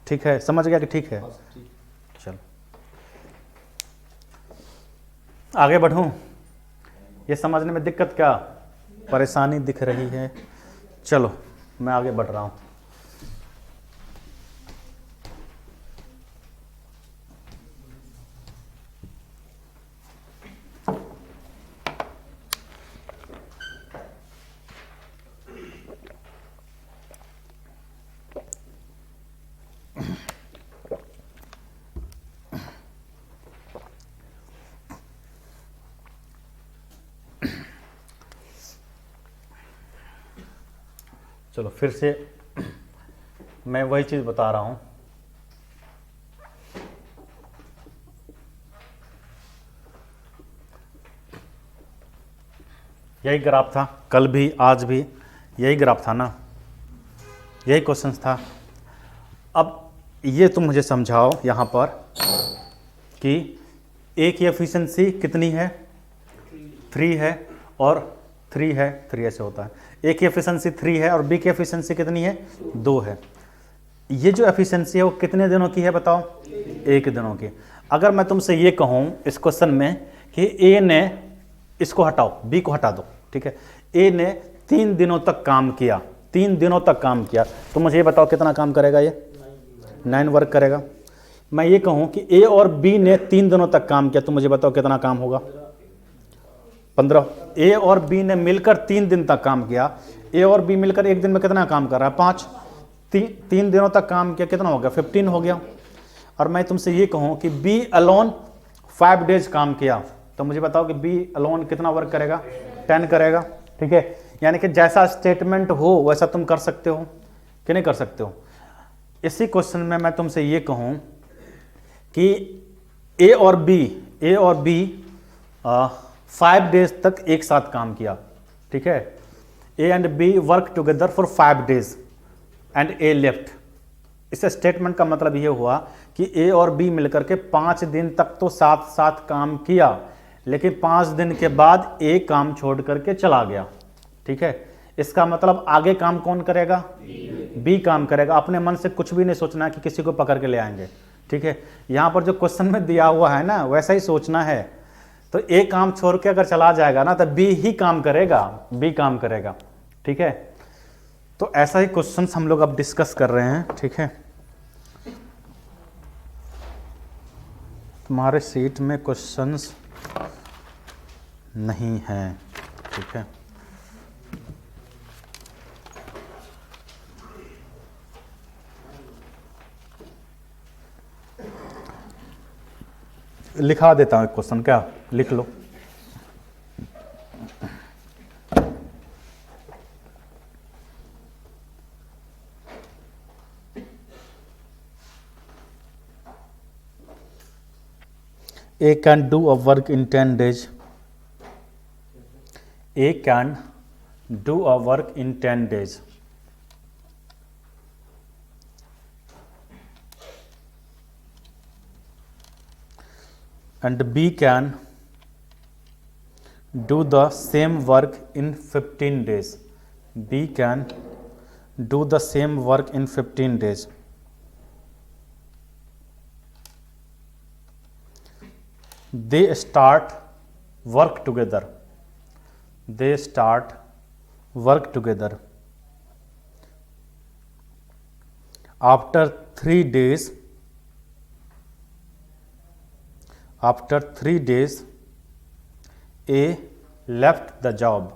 ठीक है, समझ गया कि ठीक है। चलो आगे बढ़ूं, ये समझने में दिक्कत क्या, परेशानी दिख रही है? चलो मैं आगे बढ़ रहा हूं। चलो फिर से मैं वही चीज़ बता रहा हूँ। यही ग्राफ था कल भी, आज भी यही ग्राफ था ना, यही क्वेश्चन था। अब ये तुम मुझे समझाओ यहाँ पर कि ए की एफिशिएंसी कितनी है, 3 है और 3 है, 3 ऐसे होता है। ए की एफिशिएंसी 3 है और बी की एफिशिएंसी कितनी है, 2 है। ये जो एफिशिएंसी है वो कितने दिनों की है बताओ, 1 दिनों की। अगर मैं तुमसे ये कहूँ इस क्वेश्चन में कि ए ने, इसको हटाओ, बी को हटा दो, ठीक है, ए ने 3 दिनों तक काम किया, 3 दिनों तक काम किया, तो मुझे ये बताओ कितना काम करेगा, ये 9 वर्क करेगा। मैं ये कहूँ कि ए और बी ने 3 दिनों तक काम किया, तो मुझे बताओ कितना काम होगा, 15। ए और बी ने मिलकर 3 दिन तक काम किया, ए और बी मिलकर 1 दिन में कितना काम कर रहा है, 5। 3 दिनों तक काम किया, कितना हो गया, 15 हो गया। और मैं तुमसे ये कहूँ कि बी अलोन 5 डेज काम किया, तो मुझे बताओ कि बी अलोन कितना वर्क करेगा, 10 करेगा, ठीक है। यानी कि जैसा स्टेटमेंट हो वैसा तुम कर सकते हो कि नहीं कर सकते हो। इसी क्वेश्चन में मैं तुमसे ये कहूँ कि ए और बी 5 डेज तक एक साथ काम किया, ठीक है। A and B work together for 5 days and A left. इस स्टेटमेंट का मतलब ये हुआ कि ए और बी मिलकर के 5 दिन तक तो साथ साथ काम किया, लेकिन 5 दिन के बाद ए काम छोड़ करके चला गया, ठीक है। इसका मतलब आगे काम कौन करेगा, बी काम करेगा। अपने मन से कुछ भी नहीं सोचना कि किसी को पकड़ के ले आएंगे, ठीक है। यहां पर जो क्वेश्चन में दिया हुआ है ना वैसा ही सोचना है। तो ए काम छोड़ के अगर चला जाएगा ना तो बी ही काम करेगा, बी काम करेगा, ठीक है। तो ऐसा ही क्वेश्चन हम लोग अब डिस्कस कर रहे हैं, ठीक है। तुम्हारे सीट में क्वेश्चंस नहीं हैं, ठीक है। लिखा देता हूं एक क्वेश्चन, क्या लिख लो। A can do a work in 10 days. A can do a work in 10 days. And B can do the same work in 15 days. B can do the same work in 15 days. They start work together. They start work together. After 3 days, A left the job.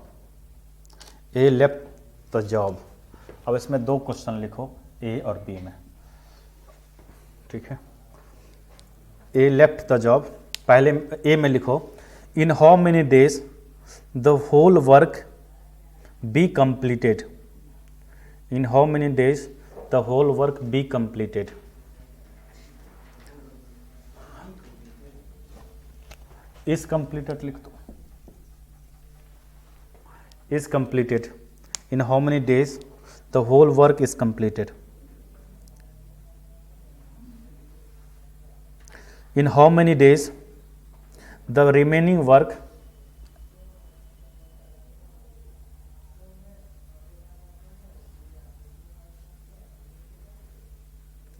A left the job. अब इसमें 2 question लिखो A और B में, ठीक है। ए left the job, पहले A में लिखो in how many days the whole work be completed, in how many days the whole work be completed. Is completed लिख दो, is completed, in how many days the whole work is completed, in how many days the remaining work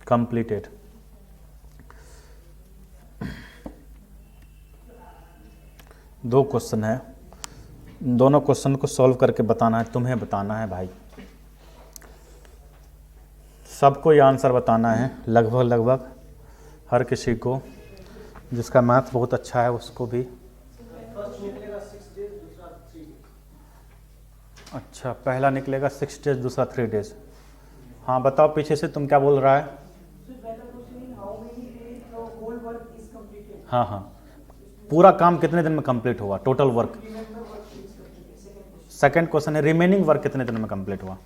completed। दो question है, दोनों question को solve करके बताना है, तुम्हें बताना है भाई, सबको ये आंसर बताना है, लगभग हर किसी को, जिसका मैथ बहुत अच्छा है उसको भी। अच्छा, पहला निकलेगा 6 डेज, दूसरा 3 डेज। हाँ बताओ पीछे से तुम क्या बोल रहा है। हाँ, पूरा काम कितने दिन में कंप्लीट हुआ, टोटल वर्क। सेकंड क्वेश्चन है रिमेनिंग वर्क कितने दिन में कंप्लीट हुआ।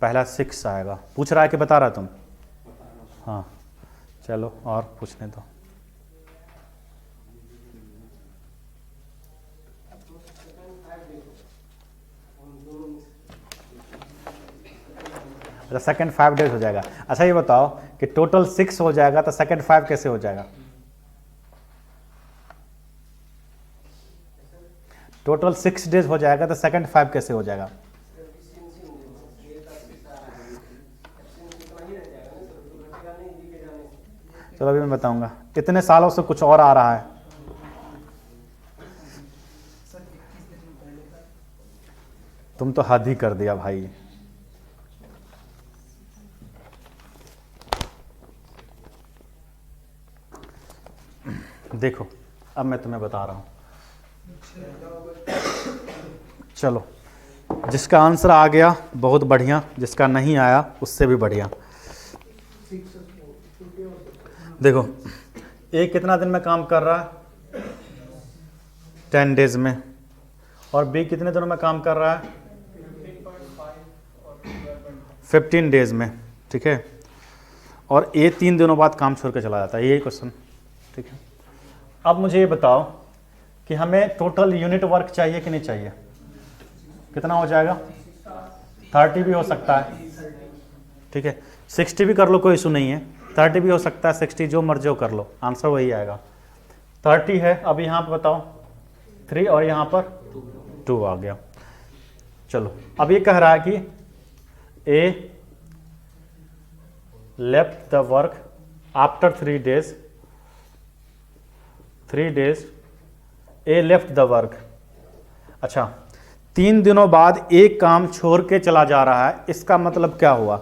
पहला 6 आएगा, पूछ रहा है कि बता रहा तुम। हाँ चलो और पूछने दो। अच्छा, सेकंड 5 डेज हो जाएगा। अच्छा ये बताओ कि टोटल 6 हो जाएगा तो सेकंड 5 कैसे हो जाएगा। टोटल 6 डेज हो जाएगा तो सेकंड 5 कैसे हो जाएगा। चलो अभी मैं बताऊंगा, इतने सालों से कुछ और आ रहा है। तुम तो हद ही कर दिया भाई। देखो अब मैं तुम्हें बता रहा हूं, चलो जिसका आंसर आ गया बहुत बढ़िया, जिसका नहीं आया उससे भी बढ़िया। देखो ए कितना दिन में काम कर रहा है 10 डेज में, और बी कितने दिनों में काम कर रहा है 15 डेज में, ठीक है। और ए 3 दिनों बाद काम छोड़ के चला जाता है, यही क्वेश्चन, ठीक है। अब मुझे ये बताओ कि हमें टोटल यूनिट वर्क चाहिए कि नहीं चाहिए। कितना हो जाएगा 30 भी हो सकता है, ठीक है। 60 भी कर लो, कोई इशू नहीं है। 30 भी हो सकता है, 60 जो मर्जी हो कर लो, आंसर वही आएगा। 30 है, अब यहाँ पर बताओ 3 और यहाँ पर 2 आ गया। चलो अब ये कह रहा है कि A left the work after 3 days, 3 days A left the work. अच्छा, 3 दिनों बाद एक काम छोड़ के चला जा रहा है, इसका मतलब क्या हुआ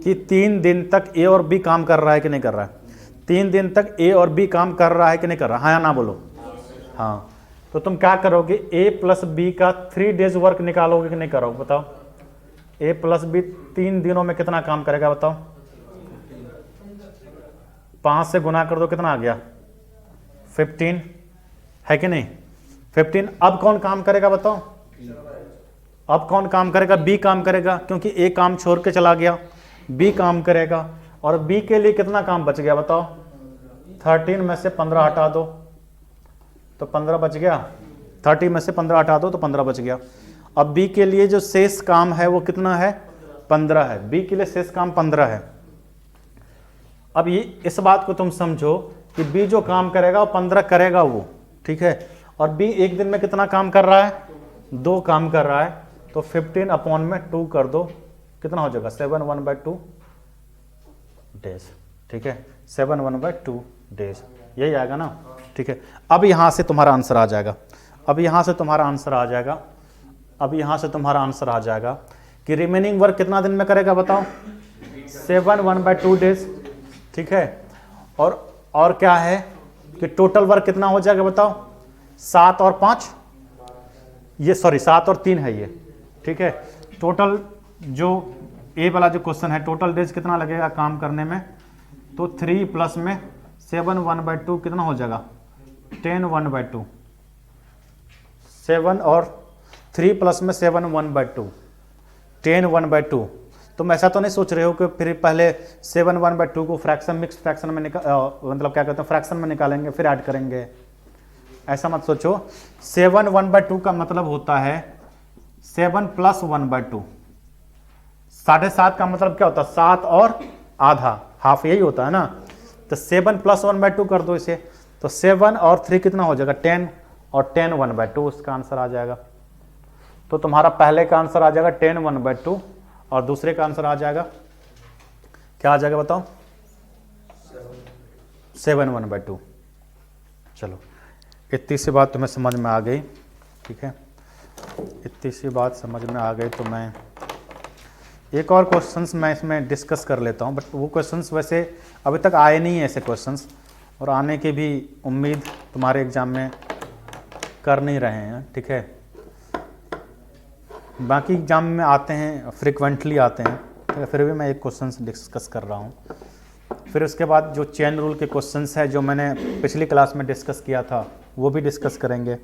कि 3 दिन तक ए और बी काम कर रहा है कि नहीं कर रहा है। 3 दिन तक ए और बी काम कर रहा है कि नहीं कर रहा, हाँ या ना बोलो। हाँ, तो तुम क्या करोगे, ए प्लस बी का 3 डेज वर्क निकालोगे कि नहीं करोगे, बताओ। ए प्लस बी 3 दिनों में कितना काम करेगा बताओ। 5 से गुना कर दो, कितना आ गया 15, है कि नहीं 15। अब कौन काम करेगा बताओ, अब कौन काम करेगा, बी काम करेगा, क्योंकि ए काम छोड़ के चला गया, बी काम करेगा। और बी के लिए कितना काम बच गया बताओ, 13 में से 15 हटा दो तो 15 बच गया। 30 में से 15 हटा दो तो 15 बच गया। अब बी के लिए जो शेष काम है वो कितना है 15 है, बी के लिए शेष काम 15 है। अब ये इस बात को तुम समझो कि बी जो काम करेगा वो 15 करेगा वो, ठीक है। और बी एक दिन में कितना काम कर रहा है, 2 काम कर रहा है, तो 15 अपॉन में 2 कर दो, कितना हो जाएगा 7 1/2 डेज, ठीक है। 7 1/2 डेज, यही आएगा ना, ठीक है। अब यहां से तुम्हारा आंसर आ जाएगा, अब यहां से तुम्हारा आंसर आ जाएगा, अब यहां से तुम्हारा आंसर आ जाएगा कि रिमेनिंग वर्क कितना दिन में करेगा बताओ, 7 1/2 डेज, ठीक है। और क्या है कि टोटल वर्क कितना हो जाएगा बताओ, 7 और 5, ये सॉरी 7 और 3 है ये, ठीक है। टोटल जो ए वाला जो क्वेश्चन है, टोटल डेज कितना लगेगा काम करने में, तो 3 प्लस में 7 1/2 कितना हो जाएगा 10 1/2। 7 और 3 प्लस में 7 1/2 10 1/2। तुम ऐसा तो नहीं सोच रहे हो कि फिर पहले 7 1/2 को फ्रैक्शन मिक्स फ्रैक्शन में मतलब क्या कहते हैं फ्रैक्शन में निकालेंगे फिर ऐड करेंगे, ऐसा मत सोचो। 7 1/2 का मतलब होता है 7 + 1/2। 7.5 का मतलब क्या होता है 7 और आधा, हाफ यही होता है ना। तो 7 + 1/2 कर दो इसे, तो 7 और 3 कितना हो जाएगा 10 और 10 1/2 उसका आंसर आ जाएगा। तो तुम्हारा पहले का आंसर आ जाएगा 10 1/2 और दूसरे का आंसर आ जाएगा क्या आ जाएगा बताओ 7 1/2। चलो इतनी सी बात तुम्हें समझ में आ गई, ठीक है, इतनी सी बात समझ में आ गई। तो मैं एक और क्वेश्चंस मैं इसमें डिस्कस कर लेता हूँ, बट वो क्वेश्चंस वैसे अभी तक आए नहीं हैं ऐसे क्वेश्चंस, और आने की भी उम्मीद तुम्हारे एग्ज़ाम में कर नहीं रहे हैं, ठीक है। बाकी एग्ज़ाम में आते हैं, फ्रिक्वेंटली आते हैं, ठीक है, फिर भी मैं एक क्वेश्चन डिस्कस कर रहा हूँ। फिर उसके बाद जो चेन रूल के क्वेश्चंस है जो मैंने पिछली क्लास में डिस्कस किया था वो भी डिस्कस करेंगे।